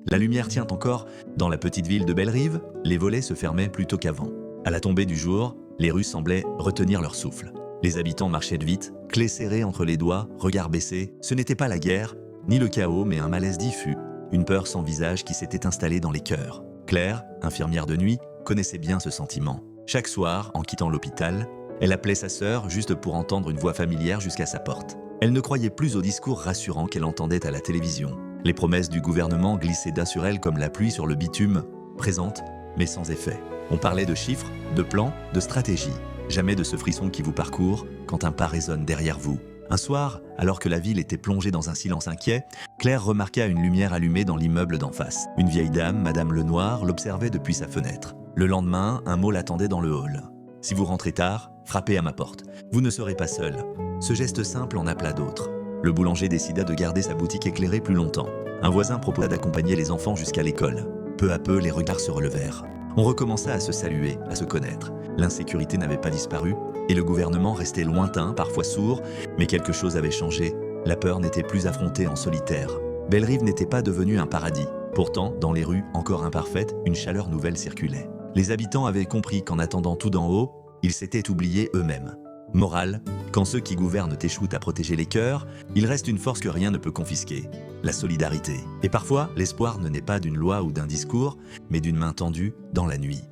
La lumière tient encore. Dans la petite ville de Bellerive, les volets se fermaient plus tôt qu'avant. À la tombée du jour, les rues semblaient retenir leur souffle. Les habitants marchaient vite, clés serrées entre les doigts, regards baissés. Ce n'était pas la guerre, ni le chaos, mais un malaise diffus, une peur sans visage qui s'était installée dans les cœurs. Claire, infirmière de nuit, connaissait bien ce sentiment. Chaque soir, en quittant l'hôpital, elle appelait sa sœur juste pour entendre une voix familière jusqu'à sa porte. Elle ne croyait plus aux discours rassurants qu'elle entendait à la télévision. Les promesses du gouvernement glissaient d'un sur elle comme la pluie sur le bitume, présentes, mais sans effet. On parlait de chiffres, de plans, de stratégies. Jamais de ce frisson qui vous parcourt quand un pas résonne derrière vous. Un soir, alors que la ville était plongée dans un silence inquiet, Claire remarqua une lumière allumée dans l'immeuble d'en face. Une vieille dame, Madame Lenoir, l'observait depuis sa fenêtre. Le lendemain, un mot l'attendait dans le hall. « Si vous rentrez tard, frappez à ma porte. Vous ne serez pas seul. » Ce geste simple en appela d'autres. Le boulanger décida de garder sa boutique éclairée plus longtemps. Un voisin proposa d'accompagner les enfants jusqu'à l'école. Peu à peu, les regards se relevèrent. On recommença à se saluer, à se connaître. L'insécurité n'avait pas disparu et le gouvernement restait lointain, parfois sourd, mais quelque chose avait changé. La peur n'était plus affrontée en solitaire. Bellerive n'était pas devenue un paradis. Pourtant, dans les rues, encore imparfaites, une chaleur nouvelle circulait. Les habitants avaient compris qu'en attendant tout d'en haut, ils s'étaient oubliés eux-mêmes. Morale, quand ceux qui gouvernent échouent à protéger les cœurs, il reste une force que rien ne peut confisquer, la solidarité. Et parfois, l'espoir ne naît pas d'une loi ou d'un discours, mais d'une main tendue dans la nuit.